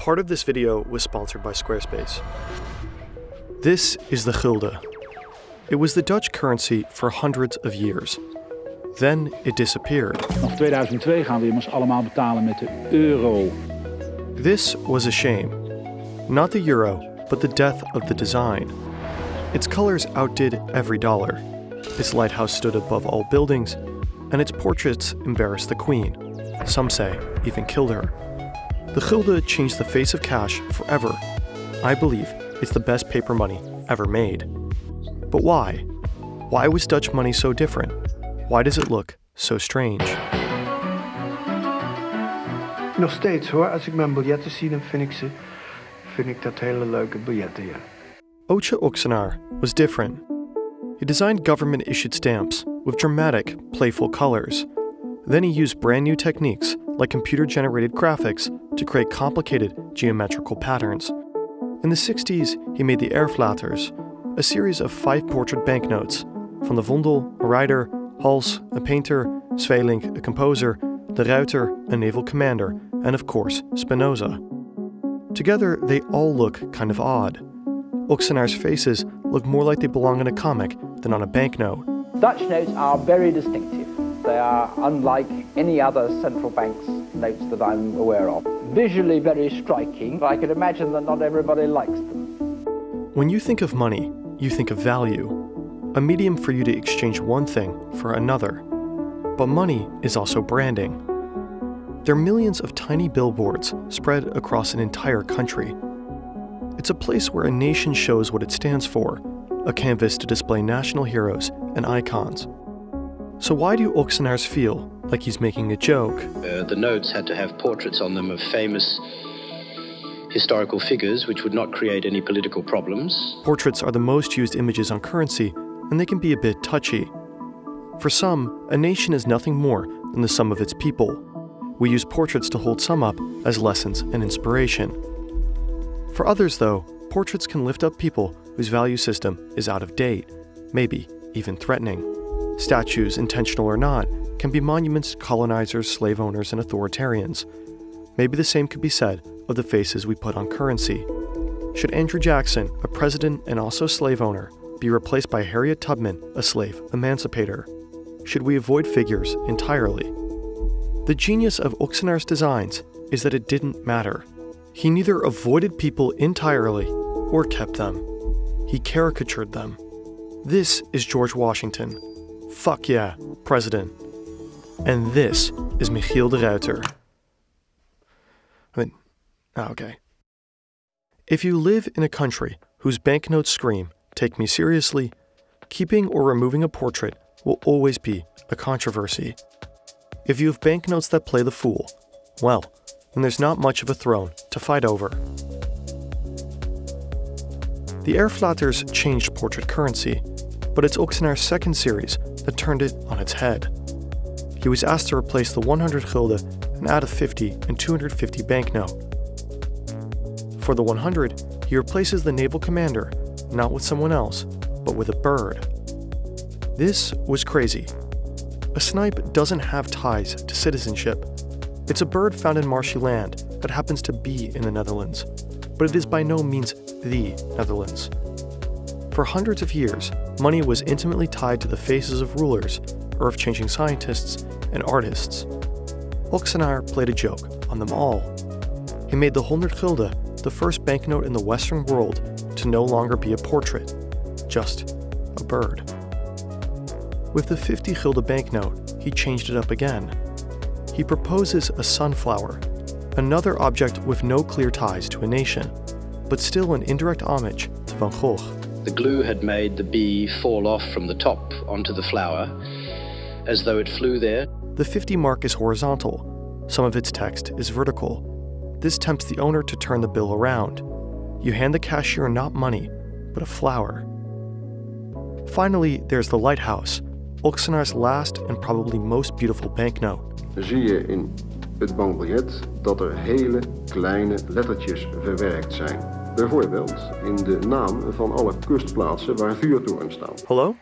Part of this video was sponsored by Squarespace. This is the gulden. It was the Dutch currency for hundreds of years. Then it disappeared. Vanaf 2002 gaan we immers allemaal betalen met de euro. This was a shame. Not the euro, but the death of the design. Its colors outdid every dollar. Its lighthouse stood above all buildings, and its portraits embarrassed the queen. Some say even killed her. The gulden changed the face of cash forever. I believe it's the best paper money ever made. But why? Why was Dutch money so different? Why does it look so strange? Nog steeds hoor, als ik mijn biljetten zie, dan vind ik dat hele leuke biljetten, ja. Ocha Oxenaar was different. He designed government-issued stamps with dramatic, playful colors. Then he used brand new techniques like computer-generated graphics to create complicated geometrical patterns. In the 60s, he made the Erflaters, a series of 5 portrait banknotes, Van de Vondel, a writer, Hals, a painter, Zweelink, a composer, De Ruiter, a naval commander, and of course, Spinoza. Together, they all look kind of odd. Oxenaar's faces look more like they belong in a comic than on a banknote. Dutch notes are very distinctive. They are unlike any other central bank's notes that I'm aware of. Visually very striking. I can imagine that not everybody likes them. When you think of money, you think of value, a medium for you to exchange one thing for another. But money is also branding. There are millions of tiny billboards spread across an entire country. It's a place where a nation shows what it stands for, a canvas to display national heroes and icons. So why do Oxenaars feel like he's making a joke? The notes had to have portraits on them of famous historical figures which would not create any political problems. Portraits are the most used images on currency, and they can be a bit touchy. For some, a nation is nothing more than the sum of its people. We use portraits to hold some up as lessons and inspiration. For others, though, portraits can lift up people whose value system is out of date, maybe even threatening. Statues, intentional or not, can be monuments to colonizers, slave owners, and authoritarians. Maybe the same could be said of the faces we put on currency. Should Andrew Jackson, a president and also slave owner, be replaced by Harriet Tubman, a slave emancipator? Should we avoid figures entirely? The genius of Oxenaar's designs is that it didn't matter. He neither avoided people entirely or kept them. He caricatured them. This is George Washington. Fuck yeah, president. And this is Michiel de Ruiter. Okay. If you live in a country whose banknotes scream, "Take me seriously," keeping or removing a portrait will always be a controversy. If you have banknotes that play the fool, well, then there's not much of a throne to fight over. The Erflaters changed portrait currency, but it's Oxenaar's second series that turned it on its head. He was asked to replace the 100 gulden and add a 50 and 250 banknote. For the 100, he replaces the naval commander, not with someone else, but with a bird. This was crazy. A snipe doesn't have ties to citizenship. It's a bird found in marshy land that happens to be in the Netherlands, but it is by no means the Netherlands. For hundreds of years, money was intimately tied to the faces of rulers, earth-changing scientists, and artists. Oxenaar played a joke on them all. He made the 100 gulden the first banknote in the Western world to no longer be a portrait, just a bird. With the 50 gulden banknote, he changed it up again. He proposes a sunflower, another object with no clear ties to a nation, but still an indirect homage to Van Gogh. The glue had made the bee fall off from the top onto the flower, as though it flew there. The 50 mark is horizontal. Some of its text is vertical. This tempts the owner to turn the bill around. You hand the cashier not money, but a flower. Finally, there's the lighthouse, Oxenaar's last and probably most beautiful banknote. Zie je in het bankbiljet dat er hele kleine lettertjes verwerkt zijn. Bijvoorbeeld in de naam van alle kustplaatsen waar vuurtorens staan. Hello?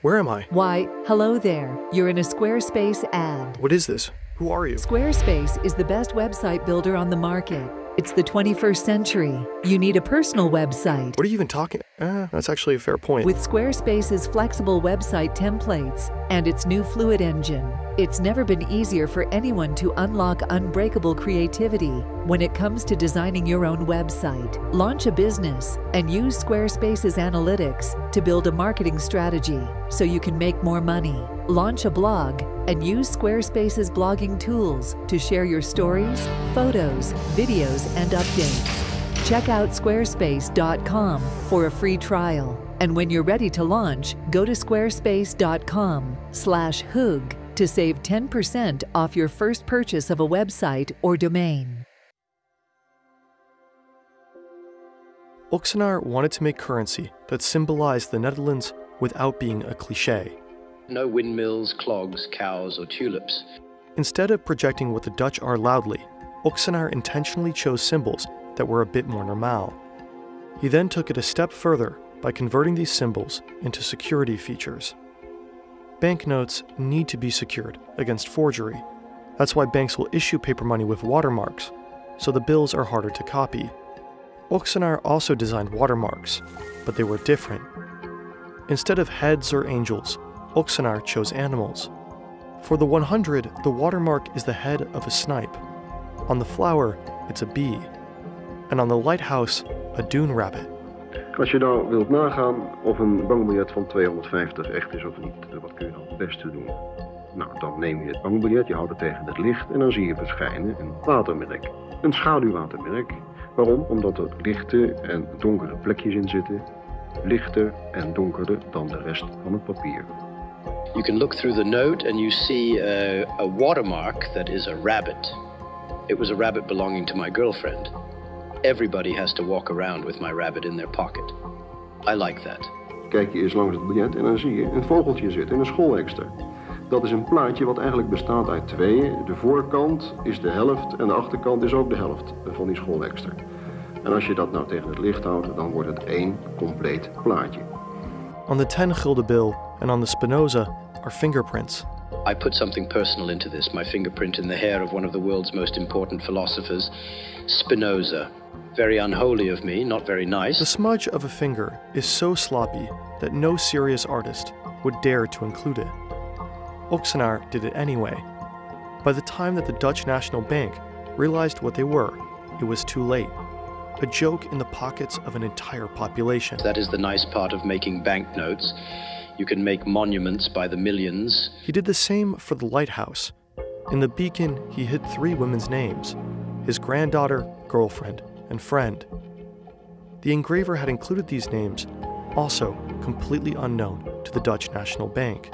Where am I? Why, hello there. You're in a Squarespace ad. What is this? Who are you? Squarespace is the best website builder on the market. It's the 21st century. You need a personal website. What are you even talking? That's actually a fair point. With Squarespace's flexible website templates and its new Fluid engine, it's never been easier for anyone to unlock unbreakable creativity when it comes to designing your own website. Launch a business and use Squarespace's analytics to build a marketing strategy so you can make more money. Launch a blog and use Squarespace's blogging tools to share your stories, photos, videos, and updates. Check out squarespace.com for a free trial. And when you're ready to launch, go to squarespace.com/hug to save 10% off your first purchase of a website or domain. Oxenaar wanted to make currency that symbolized the Netherlands without being a cliché. No windmills, clogs, cows, or tulips. Instead of projecting what the Dutch are loudly, Oxenaar intentionally chose symbols that were a bit more normaal. He then took it a step further by converting these symbols into security features. Banknotes need to be secured against forgery. That's why banks will issue paper money with watermarks, so the bills are harder to copy. Oxenaar also designed watermarks, but they were different. Instead of heads or angels, Oxenaar chose animals. For the 100, the watermark is the head of a snipe. On the flower, it's a bee. And on the lighthouse, a dune rabbit. Als je nou wilt nagaan of een bankbiljet van 250 echt is of niet, wat kun je dan het beste doen? Nou, dan neem je het bankbiljet, je houdt het tegen het licht en dan zie je verschijnen een watermerk. Een schaduwwatermerk. Waarom? Omdat er lichte en donkere plekjes in zitten. Lichter en donkerder dan de rest van het papier. You can look through the note and you see a watermark that is a rabbit. It was a rabbit belonging to my girlfriend. Everybody has to walk around with my rabbit in their pocket. I like that. Kijk je eens langs het biljet en dan zie je een vogeltje zitten, een schoolekster. Dat is een plaatje wat eigenlijk bestaat uit tweeën. De voorkant is de helft en de achterkant is ook de helft van die schoolekster. En als je dat nou tegen het licht houdt, dan wordt het één compleet plaatje. On the 10 gulden bill and on the Spinoza are fingerprints. I put something personal into this, my fingerprint in the hair of one of the world's most important philosophers, Spinoza. Very unholy of me, not very nice. The smudge of a finger is so sloppy that no serious artist would dare to include it. Oxenaar did it anyway. By the time that the Dutch National Bank realized what they were, it was too late. A joke in the pockets of an entire population. That is the nice part of making banknotes. You can make monuments by the millions. He did the same for the lighthouse. In the beacon, he hid 3 women's names: his granddaughter, girlfriend, and friend. The engraver had included these names, also completely unknown to the Dutch National Bank.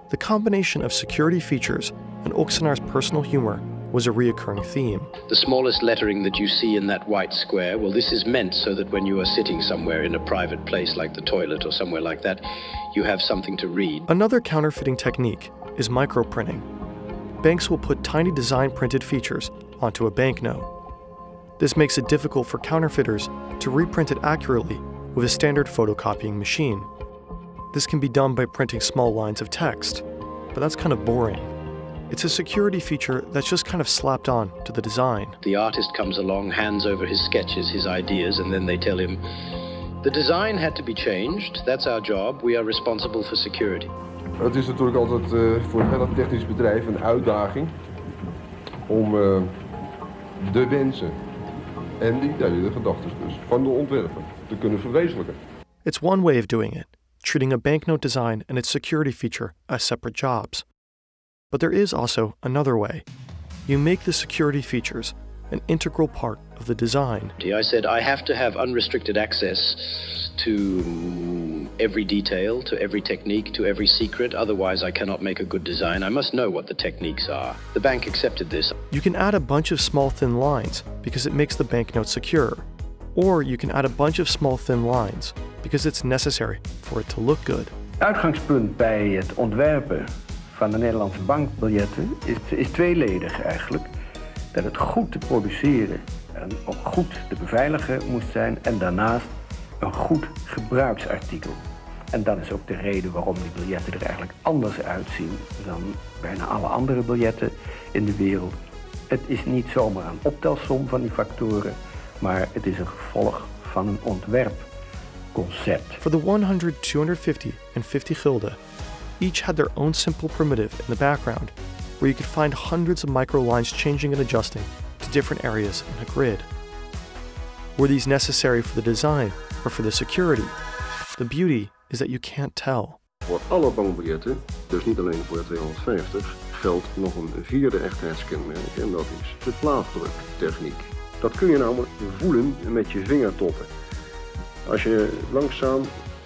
The combination of security features and Oxenaar's personal humor was a reoccurring theme. The smallest lettering that you see in that white square, well, this is meant so that when you are sitting somewhere in a private place like the toilet or somewhere like that, you have something to read. Another counterfeiting technique is microprinting. Banks will put tiny design-printed features onto a banknote. This makes it difficult for counterfeiters to reprint it accurately with a standard photocopying machine. This can be done by printing small lines of text, but that's kind of boring. It's a security feature that's just kind of slapped on to the design. The artist comes along, hands over his sketches, his ideas, and then they tell him, the design had to be changed, that's our job, we are responsible for security. Het is natuurlijk altijd voor elk technisch bedrijf een uitdaging om de wensen en de ideeën, de gedachten dus, van de ontwerper te kunnen verwezenlijken. It's one way of doing it, treating a banknote design and its security feature as separate jobs. But there is also another way. You make the security features an integral part of the design. I said I have to have unrestricted access to every detail, to every technique, to every secret, otherwise I cannot make a good design. I must know what the techniques are. The bank accepted this. You can add a bunch of small thin lines because it makes the banknote secure. Or you can add a bunch of small thin lines because it's necessary for it to look good. Uitgangspunt bij het ontwerpen van de Nederlandse bankbiljetten is tweeledig eigenlijk. Dat het goed te produceren en ook goed te beveiligen moest zijn en daarnaast een goed gebruiksartikel. En dat is ook de reden waarom die biljetten er eigenlijk anders uitzien dan bijna alle andere biljetten in de wereld. Het is niet zomaar een optelsom van die factoren, maar het is een gevolg van een ontwerpconcept. For the 100, 250, and 50 gulden, each had their own simple primitive in the background, where you could find hundreds of micro-lines changing and adjusting to different areas in a grid. Were these necessary for the design or for the security? The beauty is that you can't tell. Voor alle bankbiljetten, dus niet alleen voor de 250, geldt nog een vierde echtheidskenmerk en dat is de plaatdruktechniek. Dat kun je namelijk voelen met je vingertoppen. Als je langzaam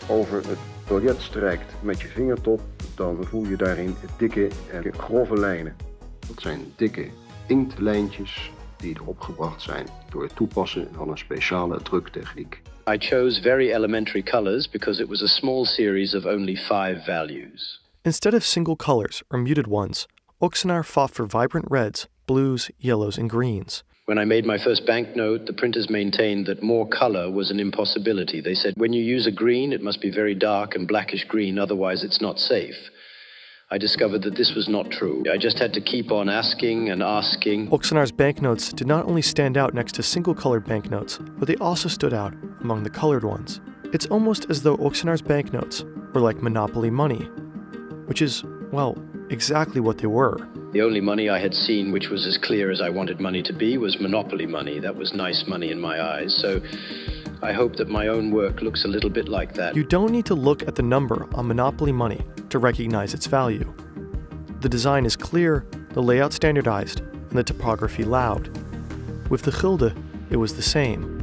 over het biljet strijkt met je vingertop, dan voel je daarin dikke en grove lijnen. Dat zijn dikke inktlijntjes die erop gebracht zijn door het toepassen van een speciale druktechniek. I chose very elementary colors because it was a small series of only 5 values. Instead of single colors or muted ones, Oxenar fought for vibrant reds, blues, yellows, and greens. When I made my first banknote, the printers maintained that more color was an impossibility. They said, when you use a green, it must be very dark and blackish green, otherwise it's not safe. I discovered that this was not true. I just had to keep on asking and asking. Oxenar's banknotes did not only stand out next to single-colored banknotes, but they also stood out among the colored ones. It's almost as though Oxenar's banknotes were like monopoly money, which is, well, exactly what they were. The only money I had seen which was as clear as I wanted money to be was monopoly money. That was nice money in my eyes, so I hope that my own work looks a little bit like that. You don't need to look at the number on monopoly money to recognize its value. The design is clear, the layout standardized, and the typography loud. With the gulden, it was the same.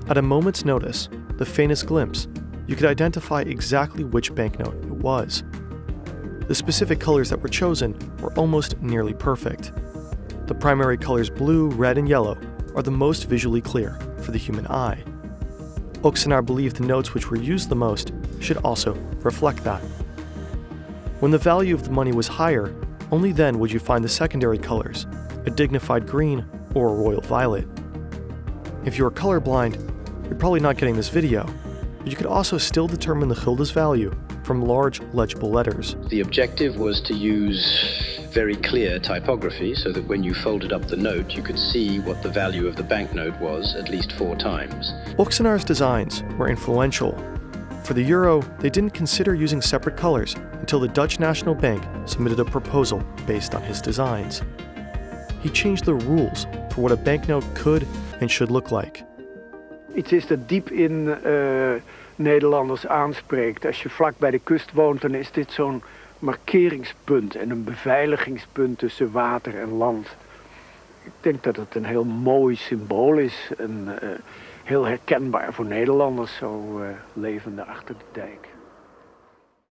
At a moment's notice, the faintest glimpse, you could identify exactly which banknote it was. The specific colors that were chosen were almost nearly perfect. The primary colors blue, red, and yellow are the most visually clear for the human eye. Oxenar believed the notes which were used the most should also reflect that. When the value of the money was higher, only then would you find the secondary colors, a dignified green or a royal violet. If you are colorblind, you're probably not getting this video, but you could also still determine the gulden's value from large legible letters. The objective was to use very clear typography so that when you folded up the note, you could see what the value of the banknote was at least 4 times. Oxenar's designs were influential. For the euro, they didn't consider using separate colors until the Dutch National Bank submitted a proposal based on his designs. He changed the rules for what a banknote could and should look like. Iets is dat diep in Nederlanders aanspreekt. Als je vlak bij de kust woont, dan is dit zo'n markeringspunt en een beveiligingspunt tussen water en land. Ik denk dat het een heel mooi symbool is en heel herkenbaar voor Nederlanders, zo levende achter de dijk.